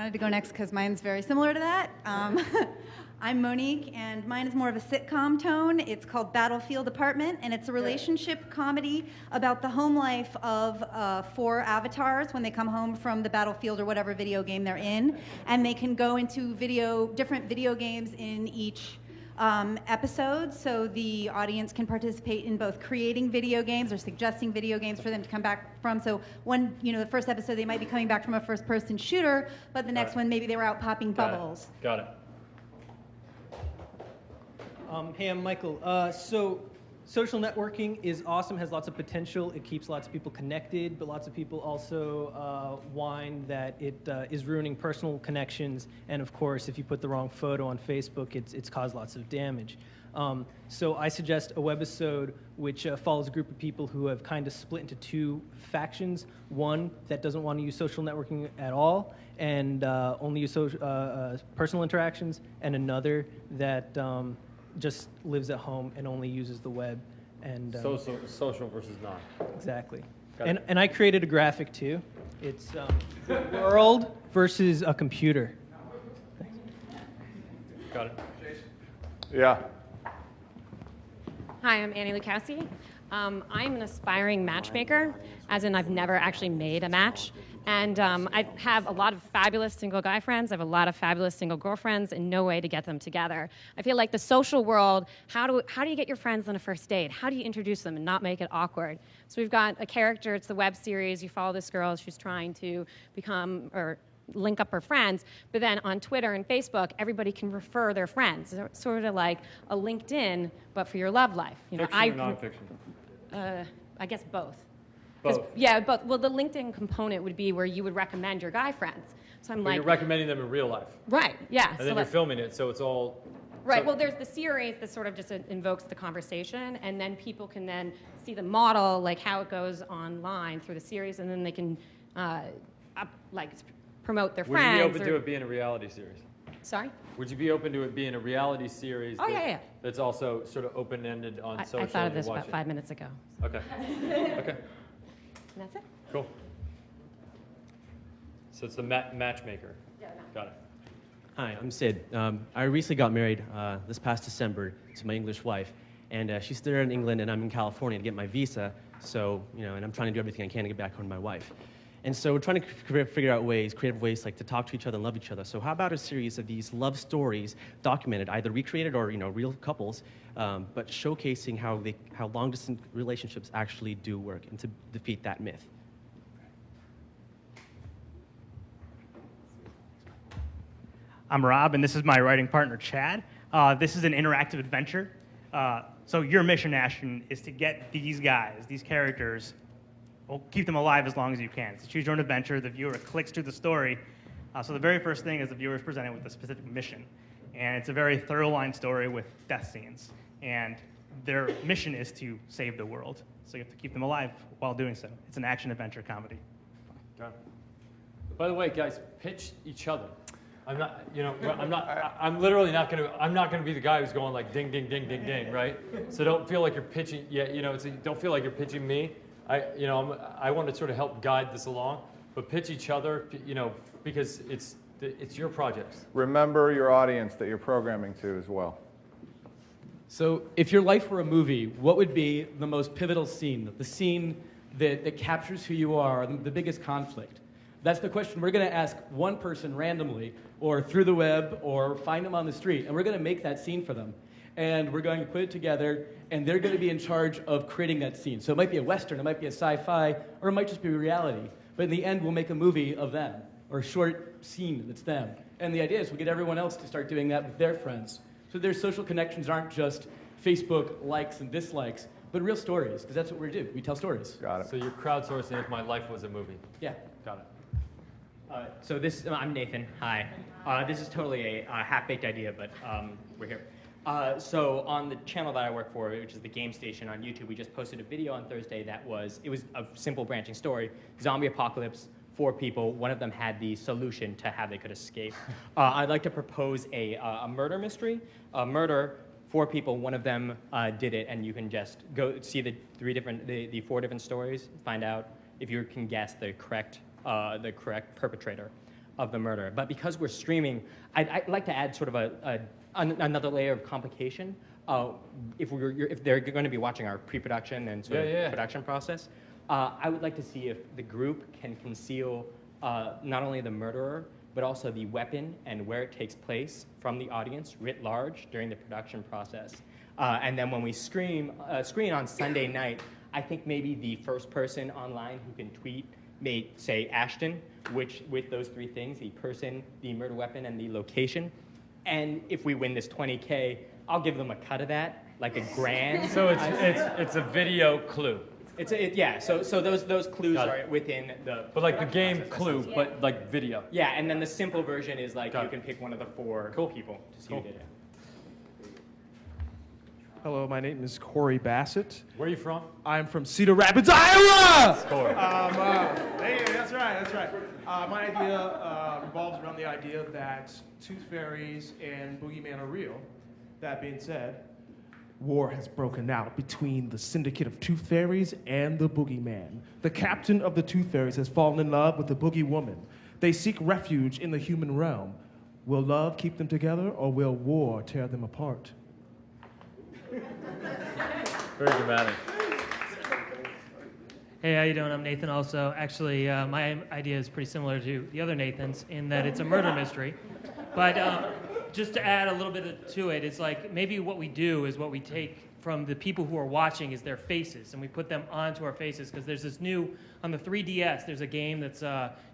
wanted to go next because mine's very similar to that. I'm Monique, and mine is more of a sitcom tone. It's called Battlefield Apartment, and it's a relationship comedy about the home life of 4 avatars when they come home from the battlefield or whatever video game they're in, and they can go into different video games in each episode, so the audience can participate in both creating video games or suggesting video games for them to come back from. So the first episode they might be coming back from a first-person shooter, but the next one maybe they were out popping bubbles. Got it. Hey, I'm Michael. So social networking is awesome, has lots of potential. It keeps lots of people connected, but lots of people also whine that it is ruining personal connections. And of course, if you put the wrong photo on Facebook, it's caused lots of damage. So I suggest a webisode which follows a group of people who have kind of split into 2 factions. One that doesn't want to use social networking at all and only use personal interactions, and another that just lives at home and only uses the web. And social versus not. Exactly. And I created a graphic too. It's the world versus a computer. Got it. Yeah. Hi, I'm Annie Lukowski. I'm an aspiring matchmaker, as in I've never actually made a match. And I have a lot of fabulous single guy friends. I have a lot of fabulous single girlfriends, and no way to get them together. I feel like the social world, how do you get your friends on a first date? How do you introduce them and not make it awkward? So we've got a character, it's the web series. You follow this girl, she's trying to become or link up her friends, but then on Twitter and Facebook, everybody can refer their friends. It's sort of like a LinkedIn, but for your love life. Fiction or nonfiction? I guess both. Both. Yeah, both. Well, the LinkedIn component would be where you would recommend your guy friends. So I'm But like, you're recommending them in real life. right, yeah. And then you're filming it, so it's all... Right, so, well, there's the series that sort of just invokes the conversation, and then people can then see the model, like how it goes online through the series, and then they can promote their friends. Would you be open to it being a reality series? Sorry? Would you be open to it being a reality series that's also sort of open-ended on social? I thought of this about 5 minutes ago. Okay. Okay. And that's it. Cool. So it's the matchmaker. Yeah. Got it. Hi, I'm Sid. I recently got married this past December to my English wife, and she's there in England, and I'm in California to get my visa. So, and I'm trying to do everything I can to get back home to my wife. And so we're trying to figure out creative ways like to talk to each other and love each other. So how about a series of these love stories documented, either recreated or real couples, but showcasing how long-distance relationships actually do work, and to defeat that myth. I'm Rob, and this is my writing partner, Chad. This is an interactive adventure. So your mission, Ashton, is to get these guys, these characters, keep them alive as long as you can. It's a choose your own adventure. The viewer clicks through the story. So the very first thing is the viewer is presented with a specific mission. And it's a very thorough line story with death scenes. And their mission is to save the world. So you have to keep them alive while doing so. It's an action-adventure comedy. Got it. By the way, guys, pitch each other. I'm literally not gonna be the guy who's going like ding, ding, ding, ding, ding, right? So don't feel like you're pitching, don't feel like you're pitching me. I want to sort of help guide this along, but pitch each other, because it's your projects. Remember your audience that you're programming to as well. So if your life were a movie, what would be the most pivotal scene, the scene that captures who you are, the biggest conflict? That's the question we're going to ask one person randomly, or through the web, or find them on the street, and we're going to make that scene for them. And we're going to put it together, and they're going to be in charge of creating that scene. So it might be a Western, it might be a sci-fi, or it might just be reality. But in the end, we'll make a movie of them, or a short scene that's them. And the idea is we'll get everyone else to start doing that with their friends. So their social connections aren't just Facebook likes and dislikes, but real stories, because that's what we do. We tell stories. Got it. So you're crowdsourcing if my life was a movie. Yeah. Got it. I'm Nathan. Hi. This is totally a half-baked idea, but we're here. So on the channel that I work for, which is the Game Station on YouTube, we just posted a video on Thursday it was a simple branching story. Zombie apocalypse, 4 people. One of them had the solution to how they could escape. I'd like to propose a murder mystery. Murder, 4 people, one of them did it, and you can just go see the 4 different stories, find out if you can guess the correct perpetrator. of the murder. But because we're streaming, I'd like to add sort of another layer of complication. If they're going to be watching our pre-production and sort of production process, I would like to see if the group can conceal not only the murderer, but also the weapon and where it takes place from the audience writ large during the production process. And then when we screen on Sunday night, I think maybe the first person online who can tweet may say Ashton, which with those three things, the person, the murder weapon, and the location. And if we win this $20K, I'll give them a cut of that, like $1,000. So it's a video clue. So those clues are within the. But like the game clue, but like video. Yeah, and then the simple version is like you can pick one of the four people to see who did it. Hello, my name is Corey Bassett. Where are you from? I'm from Cedar Rapids, Iowa! Corey. Hey, that's right. My idea revolves around the idea that tooth fairies and boogeyman are real. That being said, war has broken out between the syndicate of tooth fairies and the boogeyman. The captain of the tooth fairies has fallen in love with the boogie woman. They seek refuge in the human realm. Will love keep them together, or will war tear them apart? Very dramatic. Hey, how you doing? I'm Nathan also. Actually, my idea is pretty similar to the other Nathans in that it's a murder mystery. But just to add a little bit to it, it's like maybe what we do is what we take from the people who are watching is their faces, and we put them onto our faces, because there's this new, on the 3DS, there's a game that's,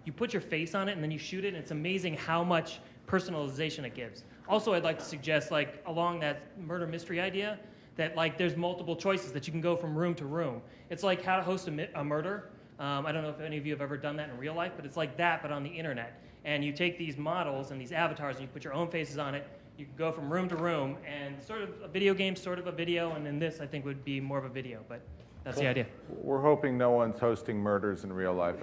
you put your face on it and then you shoot it, and it's amazing how much personalization it gives. Also, I'd like to suggest, like, along that murder mystery idea, that like there's multiple choices that you can go from room to room. It's like how to host a murder. I don't know if any of you have ever done that in real life, but it's like that, but on the internet. And you take these models and these avatars and you put your own faces on it. You can go from room to room, and sort of a video game, sort of a video, and then this I think would be more of a video, but that's the idea. We're hoping no one's hosting murders in real life.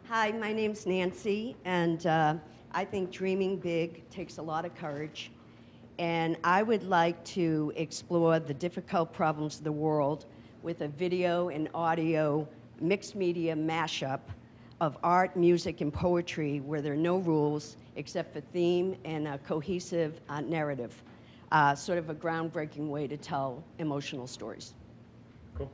Hi, my name's Nancy, and I think dreaming big takes a lot of courage. And I would like to explore the difficult problems of the world with a video and audio mixed media mashup of art, music, and poetry where there are no rules except for theme and a cohesive narrative. Sort of a groundbreaking way to tell emotional stories. Cool.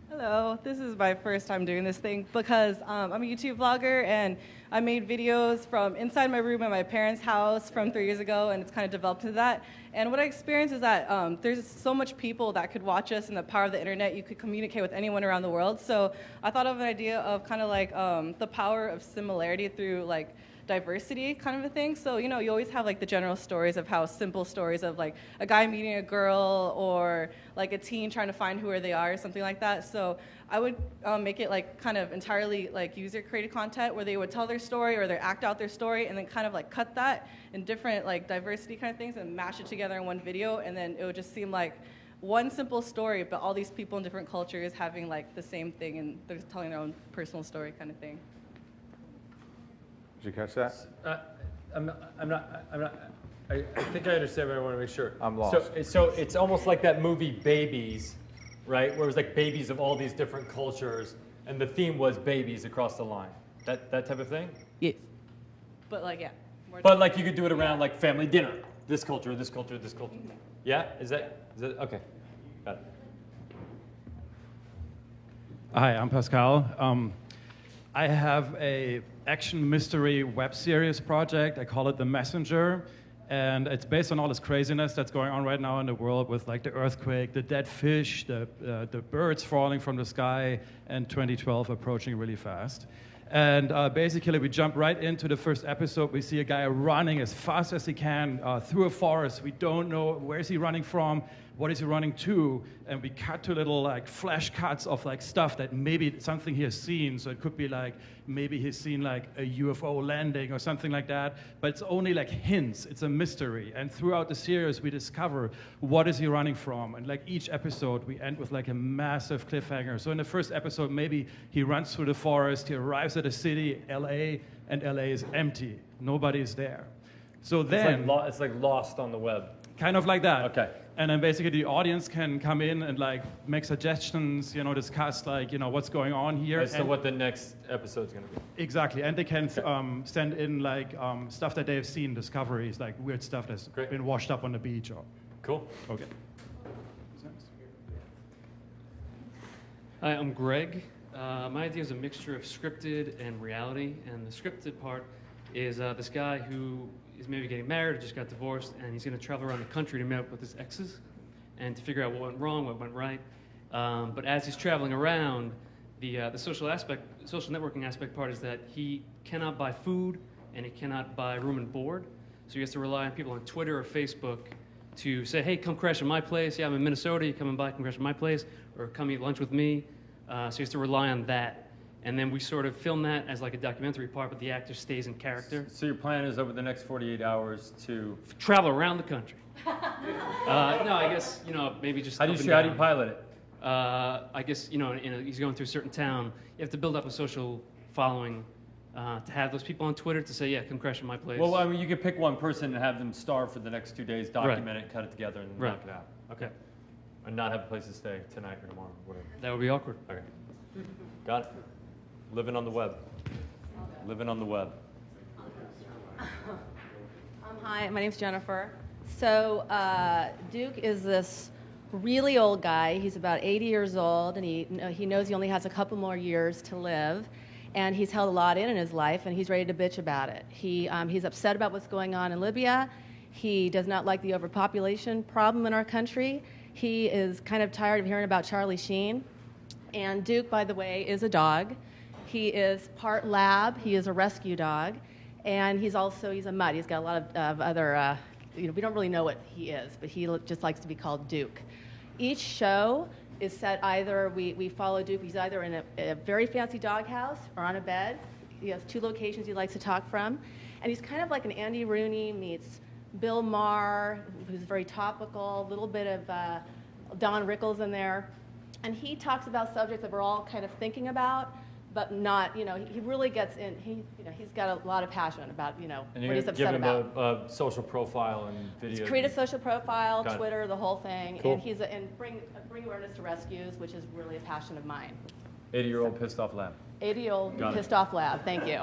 Hello, this is my first time doing this thing because I'm a YouTube vlogger, and I made videos from inside my room at my parents' house from 3 years ago, and it's kind of developed into that. And what I experienced is that there's so much people that could watch us, and the power of the internet, you could communicate with anyone around the world. So I thought of an idea of kind of like the power of similarity through like diversity kind of a thing. So, you know, you always have like the general stories of how simple stories of like a guy meeting a girl or like a teen trying to find who they are or something like that. So I would make it like kind of entirely like user created content where they would tell their story or they act out their story and then kind of like cut that in different like diversity kind of things and mash it together in one video, and then it would just seem like one simple story, but all these people in different cultures having like the same thing and they're just telling their own personal story kind of thing. Did you catch that? I think I understand, but I want to make sure. I'm lost. So it's almost like that movie Babies, right? Where it was like babies of all these different cultures, and the theme was babies across the line. That type of thing? Yes. But like, yeah. But like you could do it around like family dinner. This culture, this culture, this culture. Yeah? Is that okay. Got it. Hi, I'm Pascal. I have a action mystery web series project. I call it The Messenger. And it's based on all this craziness that's going on right now in the world with like the earthquake, the dead fish, the birds falling from the sky, and 2012 approaching really fast. And basically we jump right into the first episode. We see a guy running as fast as he can through a forest. We don't know where is he running from, what is he running to, and we cut to little like flash cuts of like stuff that maybe something he has seen. So it could be like maybe he's seen like a UFO landing or something like that, but it's only like hints. It's a mystery. And throughout the series we discover what is he running from, and like each episode we end with like a massive cliffhanger. So in the first episode maybe he runs through the forest, he arrives at a city, LA, and LA is empty. Nobody is there. So then it's like Lost on the web. Kind of like that. Okay. And then basically the audience can come in and like make suggestions, discuss like, what's going on here. As to what the next episode's going to be. Exactly, and they can send in like stuff that they've seen, discoveries, like weird stuff that's been washed up on the beach. Or Cool. Okay. Hi, I'm Greg. My idea is a mixture of scripted and reality, and the scripted part is this guy who is maybe getting married or just got divorced, and he's going to travel around the country to meet up with his exes and to figure out what went wrong, what went right. But as he's traveling around, the social networking aspect part is that he cannot buy food and he cannot buy room and board, so he has to rely on people on Twitter or Facebook to say, hey, come crash at my place. Yeah, I'm in Minnesota. You come and come crash at my place, or come eat lunch with me. So he has to rely on that. And then we sort of film that as like a documentary part, but the actor stays in character. So your plan is over the next 48 hours to travel around the country. No, I guess, maybe just How do you pilot it? I guess, he's going through a certain town. You have to build up a social following to have those people on Twitter to say, yeah, come crash at my place. Well, I mean, you could pick one person and have them starve for the next 2 days, document it, cut it together, and knock it out. Okay. And not have a place to stay tonight or tomorrow, whatever. That would be awkward. Okay. Got it. Living on the web. Living on the web. Hi, my name's Jennifer. So Duke is this really old guy. He's about 80 years old, and he knows he only has a couple more years to live. And he's held a lot in his life, and he's ready to bitch about it. He's upset about what's going on in Libya. He does not like the overpopulation problem in our country. He is kind of tired of hearing about Charlie Sheen. And Duke, by the way, is a dog. He is part lab. He is a rescue dog. And he's a mutt. He's got a lot of other, we don't really know what he is, but he just likes to be called Duke. Each show is set either, we follow Duke, he's either in a very fancy doghouse or on a bed. He has 2 locations he likes to talk from. And he's kind of like an Andy Rooney meets Bill Maher, who's very topical, a little bit of Don Rickles in there. And he talks about subjects that we're all kind of thinking about, but not, he really gets in, he's got a lot of passion about, And what you're he's going to give upset him about. a social profile and video. He's created a social profile, Got it. Twitter, the whole thing, Cool. and bring awareness to rescues, which is really a passion of mine. 80-year-old pissed off lab. 80-year-old Got it. pissed off lab, thank you.